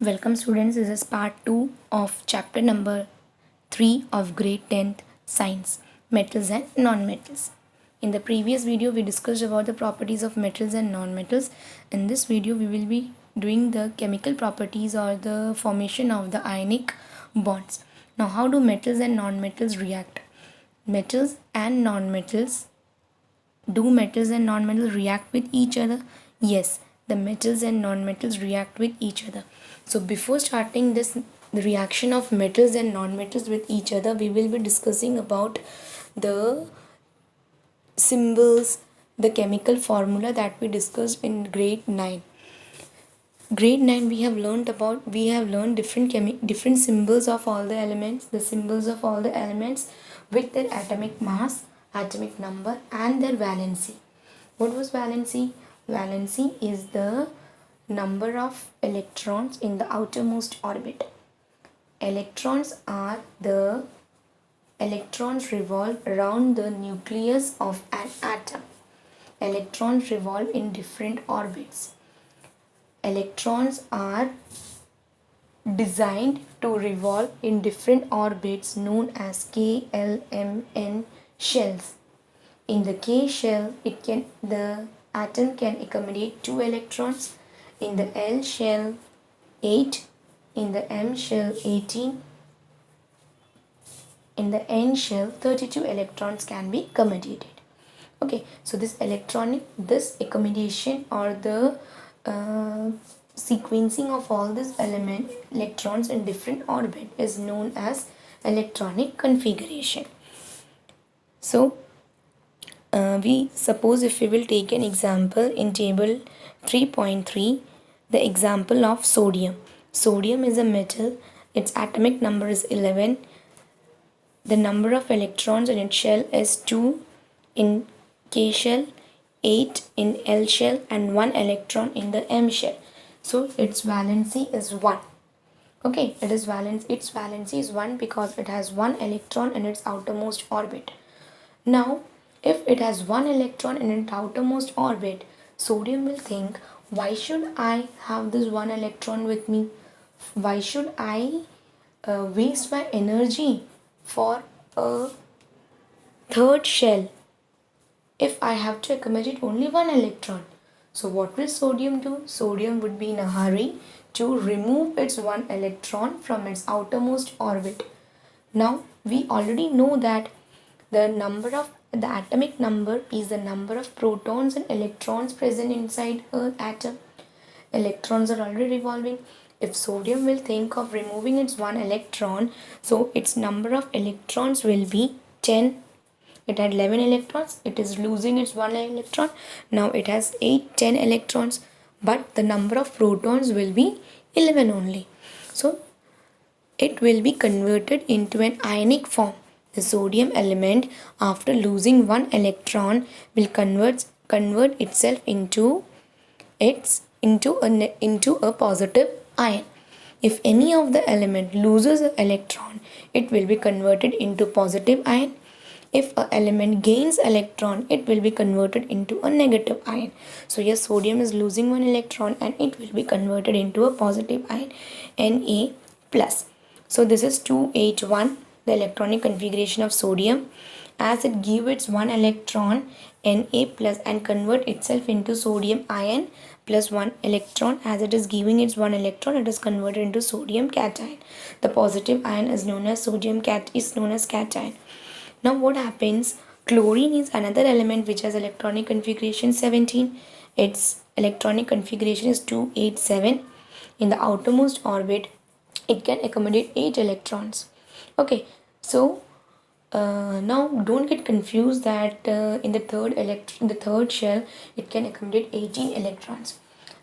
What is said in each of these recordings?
Welcome students, this is part 2 of chapter number 3 of grade 10th science, metals and non-metals. In the previous video we discussed about the properties of metals and non-metals. In this video we will be doing the chemical properties or the formation of the ionic bonds. Now how do metals and non-metals react? Metals and non-metals Do metals and non-metals react with each other? Yes, the metals and non-metals react with each other. So before starting the reaction of metals and non-metals with each other, we will be discussing about the symbols, the chemical formula that we discussed in grade 9. Grade 9 we have learned different symbols of all the elements, the symbols of all the elements with their atomic mass, atomic number and their valency. What was valency? Valency is the number of electrons in the outermost orbit. Electrons revolve around the nucleus of an atom. Electrons revolve in different orbits. Electrons are designed to revolve in different orbits known as K, L, M, N shells. In the K shell, the atom can accommodate 2 electrons. In the L shell, 8. In the M shell, 18. In the N shell, 32 electrons can be accommodated. Okay, so this accommodation or the sequencing of all these electrons in different orbit is known as electronic configuration. So we suppose if we will take an example in table 3.3, the example of sodium. Sodium is a metal, its atomic number is 11. The number of electrons in its shell is 2 in K shell, 8 in L shell and 1 electron in the M shell. So its valency is 1. Okay, its valency is 1 because it has 1 electron in its outermost orbit. Now, if it has 1 electron in its outermost orbit, sodium will think, why should I have this 1 electron with me? Why should I waste my energy for a third shell if I have to accommodate only 1 electron? So what will sodium do? Sodium would be in a hurry to remove its 1 electron from its outermost orbit. Now we already know that the atomic number is the number of protons and electrons present inside an atom. Electrons are already revolving. If sodium will think of removing its 1 electron, so its number of electrons will be 10. It had 11 electrons, it is losing its 1 electron. Now it has 10 electrons, but the number of protons will be 11 only. So it will be converted into an ionic form. The sodium element, after losing 1 electron, will convert itself into a positive ion. If any of the element loses an electron, it will be converted into positive ion. If an element gains electron, it will be converted into a negative ion. So here sodium is losing 1 electron and it will be converted into a positive ion, Na+. So this is 2H1, the electronic configuration of sodium. As it gives its 1 electron, Na+, and convert itself into sodium ion plus 1 electron. As it is giving its 1 electron, it is converted into sodium cation. The positive ion is known as cation. Now what happens? Chlorine is another element which has electronic configuration 17. Its electronic configuration is 287. In the outermost orbit, it can accommodate 8 electrons. Okay, so now don't get confused that in the third shell it can accommodate 18 electrons.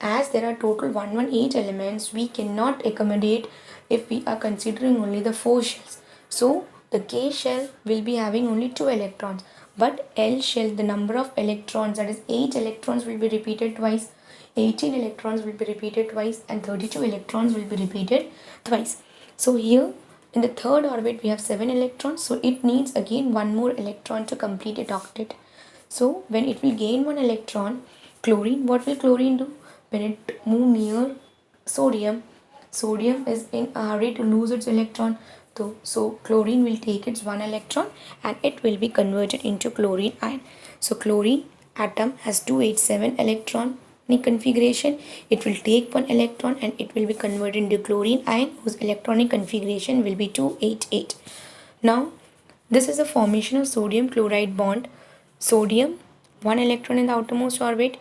As there are total 118 elements, we cannot accommodate if we are considering only the 4 shells. So the K shell will be having only 2 electrons, but L shell, the number of electrons, that is 8 electrons, will be repeated twice, 18 electrons will be repeated twice, and 32 electrons will be repeated twice. So here in the third orbit we have 7 electrons, so it needs again 1 more electron to complete its octet. So when it will gain 1 electron, chlorine, what will chlorine do? When it move near sodium, sodium is in a hurry to lose its electron. So chlorine will take its one electron and it will be converted into chlorine ion. So chlorine atom has 287 electron configuration. It will take one electron and it will be converted into chlorine ion whose electronic configuration will be 288. Now this is the formation of sodium chloride bond. Sodium 1 electron in the outermost orbit,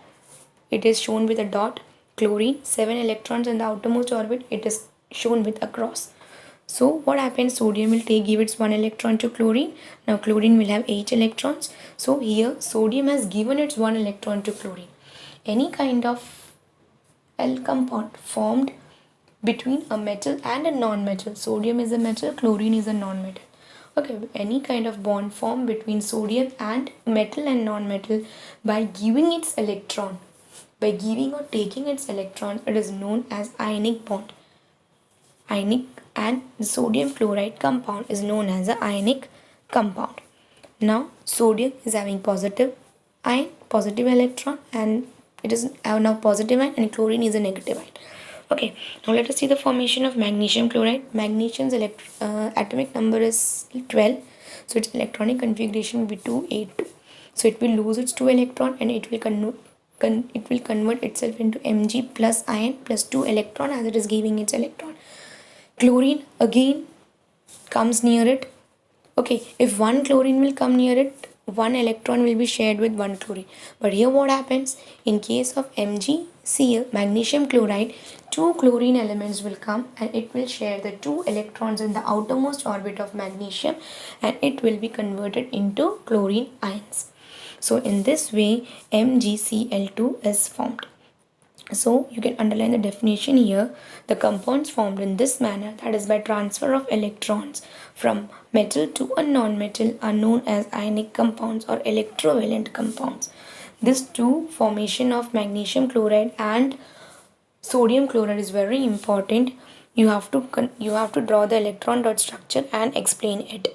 it is shown with a dot. Chlorine 7 electrons in the outermost orbit, it is shown with a cross. So what happens, sodium will give its 1 electron to chlorine. Now chlorine will have 8 electrons. So here sodium has given its 1 electron to chlorine. Any kind of L compound formed between a metal and a non-metal. Sodium is a metal, chlorine is a non-metal. Okay, any kind of bond formed between sodium and metal and non-metal by giving its electron, by giving or taking its electron, it is known as ionic bond. Ionic, and the sodium chloride compound is known as an ionic compound. Now sodium is having positive ion, positive electron, and it is now positive ion, and chlorine is a negative ion. Okay, now let us see the formation of magnesium chloride. Magnesium's atomic number is 12, so its electronic configuration will be 282. So it will lose its 2 electron and it will convert itself into Mg plus ion plus 2 electron as it is giving its electron. Chlorine again comes near it. Okay, if one chlorine will come near it, one electron will be shared with one chlorine. But here what happens, in case of MgCl, magnesium chloride, 2 chlorine elements will come and it will share the 2 electrons in the outermost orbit of magnesium and it will be converted into chlorine ions. So in this way MgCl2 is formed. So you can underline the definition here. The compounds formed in this manner, that is by transfer of electrons from metal to a non-metal, are known as ionic compounds or electrovalent compounds. This two formation of magnesium chloride and sodium chloride is very important. You have to draw the electron dot structure and explain it.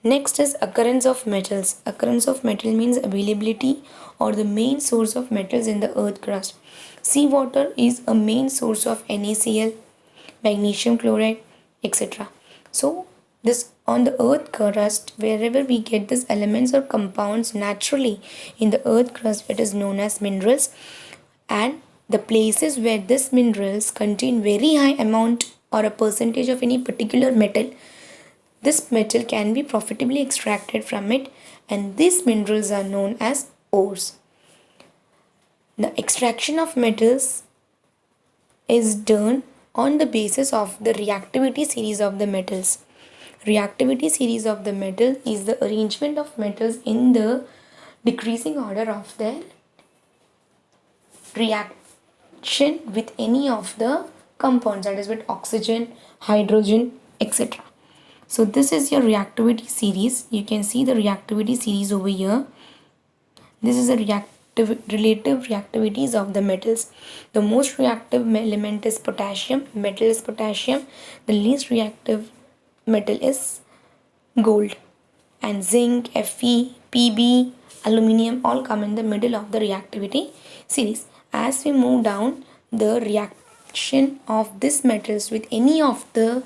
Next is occurrence of metals. Occurrence of metal means availability or the main source of metals in the earth crust. Seawater is a main source of NaCl, magnesium chloride, etc. So this on the earth crust, wherever we get these elements or compounds naturally in the earth crust, it is known as minerals. And the places where these minerals contain very high amount or a percentage of any particular metal, this metal can be profitably extracted from it, and these minerals are known as ores. The extraction of metals is done on the basis of the reactivity series of the metals. Reactivity series of the metal is the arrangement of metals in the decreasing order of their reaction with any of the compounds, that is with oxygen, hydrogen, etc. So this is your reactivity series. You can see the reactivity series over here. This is a relative reactivities of the metals. The most reactive element is potassium. Metal is potassium. The least reactive metal is gold. And zinc, Fe, Pb, aluminium all come in the middle of the reactivity series. As we move down, the reaction of these metals with any of the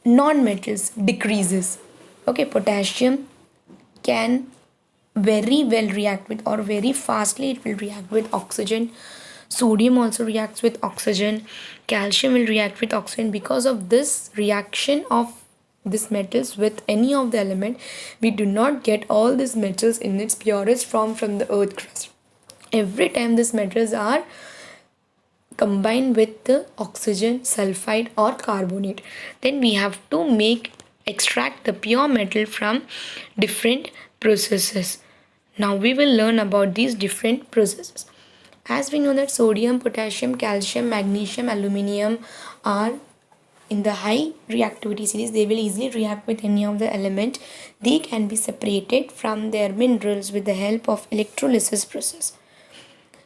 non-metals decreases. Okay, potassium can very well react with, or very fastly it will react with oxygen. Sodium also reacts with oxygen. Calcium will react with oxygen. Because of this reaction of these metals with any of the element, we do not get all these metals in its purest form from the earth crust. Every time these metals are combined with the oxygen, sulfide or carbonate, then we have to extract the pure metal from different processes. Now we will learn about these different processes. As we know that sodium, potassium, calcium, magnesium, aluminium are in the high reactivity series, they will easily react with any of the element. They can be separated from their minerals with the help of electrolysis process.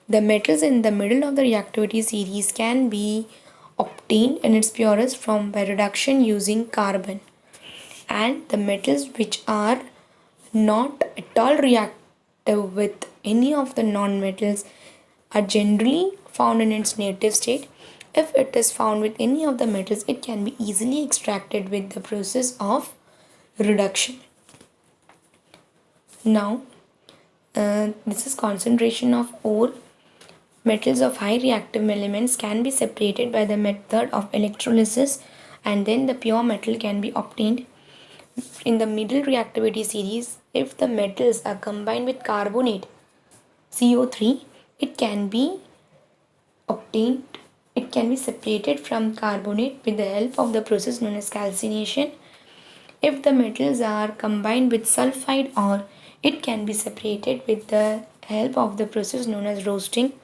The metals in the middle of the reactivity series can be obtained in its purest form by reduction using carbon. And the metals which are not at all reactive with any of the non-metals are generally found in its native state. If it is found with any of the metals, it can be easily extracted with the process of reduction. Now, this is concentration of ore. Metals of high reactive elements can be separated by the method of electrolysis, and then the pure metal can be obtained. In the middle reactivity series, if the metals are combined with carbonate CO3, it can be obtained, it can be separated from carbonate with the help of the process known as calcination. If the metals are combined with sulfide ore, it can be separated with the help of the process known as roasting.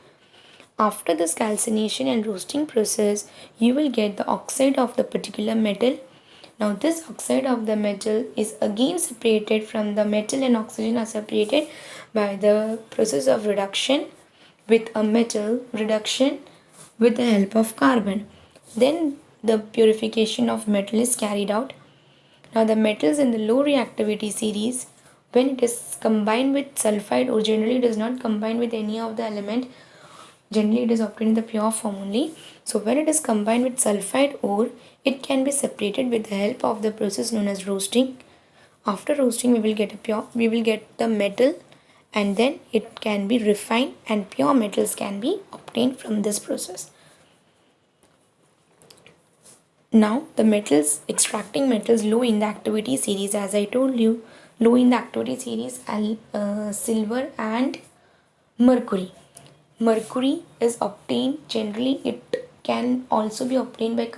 After this calcination and roasting process, you will get the oxide of the particular metal. Now this oxide of the metal is again separated from the metal, and oxygen are separated by the process of reduction with a metal reduction with the help of carbon. Then the purification of metal is carried out. Now the metals in the low reactivity series, when it is combined with sulfide, or generally it is not combined with any of the element, generally it is obtained in the pure form only. So when it is combined with sulfide ore, it can be separated with the help of the process known as roasting. After roasting, we will get the metal, and then it can be refined and pure metals can be obtained from this process. Now the metals, extracting metals low in the activity series, as I told you, low in the activity series, silver and mercury. Mercury is obtained, generally it can also be obtained by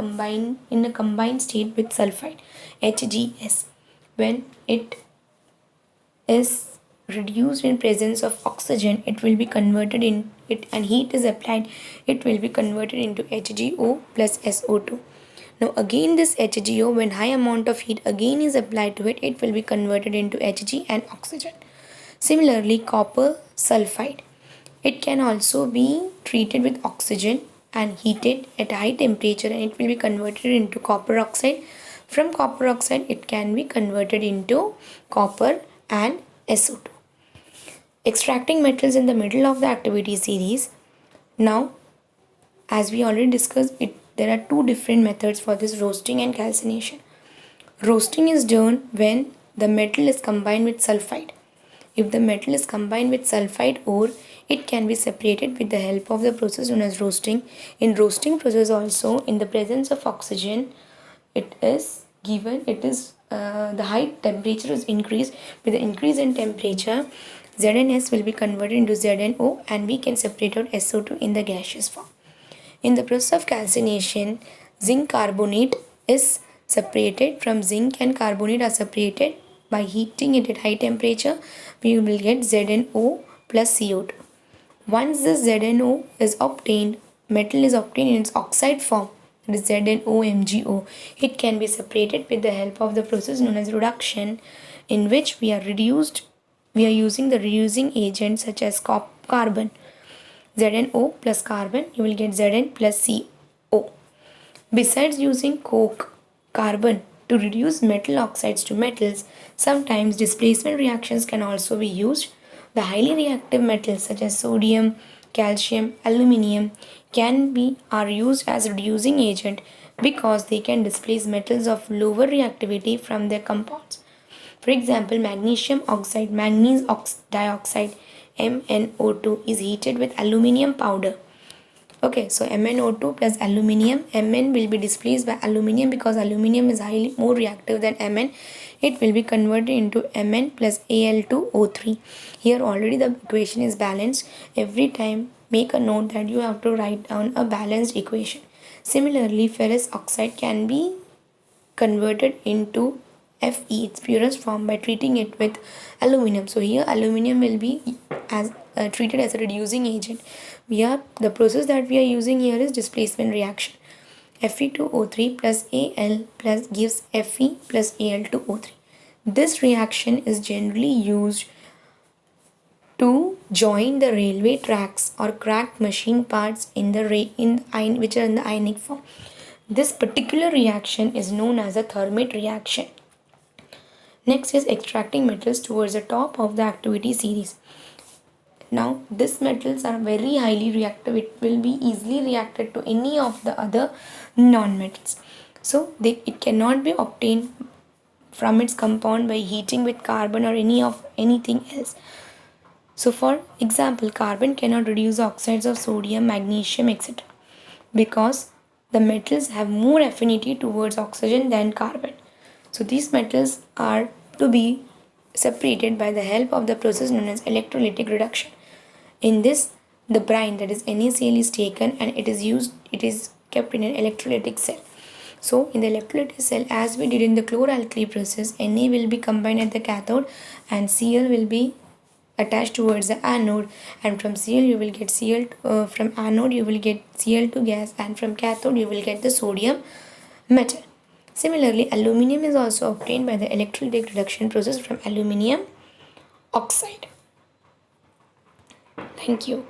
in a combined state with sulfide, HGS. When it is reduced in presence of oxygen, it will be converted in it, and heat is applied, it will be converted into HgO plus SO2. Now again this HgO, when high amount of heat again is applied to it, it will be converted into Hg and oxygen. Similarly, copper sulfide, it can also be treated with oxygen and heated at high temperature, and it will be converted into copper oxide. From copper oxide, it can be converted into copper and SO2. Extracting metals in the middle of the activity series. Now, as we already discussed, there are two different methods for this, roasting and calcination. Roasting is done when the metal is combined with sulfide. If the metal is combined with sulfide ore, it can be separated with the help of the process known as roasting. In roasting process also, in the presence of oxygen, the high temperature is increased. With the increase in temperature, ZnS will be converted into ZnO, and we can separate out SO2 in the gaseous form. In the process of calcination, zinc carbonate is separated from zinc, and carbonate are separated. By heating it at high temperature, we will get ZnO plus CO2. Once this ZnO is obtained, metal is obtained in its oxide form, that is ZnOMgO. It can be separated with the help of the process known as reduction, in which we are using the reducing agent such as carbon. ZnO plus carbon, you will get Zn plus CO. Besides using coke, carbon to reduce metal oxides to metals, sometimes displacement reactions can also be used. The highly reactive metals such as sodium, calcium, aluminium are used as reducing agent because they can displace metals of lower reactivity from their compounds. For example, magnesium oxide, manganese dioxide, MnO2 is heated with aluminium powder. Okay, so MnO2 plus aluminium, Mn will be displaced by aluminium because aluminium is highly more reactive than Mn. It will be converted into Mn plus Al2O3. Here already the equation is balanced. Every time make a note that you have to write down a balanced equation. Similarly, ferrous oxide can be converted into Fe, its purest form, by treating it with aluminum. So here aluminum will be treated as a reducing agent. The process that we are using here is displacement reaction. Fe2O3 plus Al plus gives Fe plus Al2O3. This reaction is generally used to join the railway tracks or cracked machine parts which are in the ionic form. This particular reaction is known as a Thermate reaction. Next is extracting metals towards the top of the activity series. Now these metals are very highly reactive. It will be easily reacted to any of the other non-metals. So it cannot be obtained from its compound by heating with carbon or anything else. So for example, carbon cannot reduce oxides of sodium, magnesium, etc. because the metals have more affinity towards oxygen than carbon. So these metals are to be separated by the help of the process known as electrolytic reduction. In this, the brine, that is NaCl, is taken and it is kept in an electrolytic cell. So in the electrolytic cell, as we did in the chloralkali process, Na will be combined at the cathode and Cl will be attached towards the anode, and from Cl you will get from anode you will get Cl2 gas, and from cathode you will get the sodium metal. Similarly, aluminium is also obtained by the electrolytic reduction process from aluminium oxide. Thank you.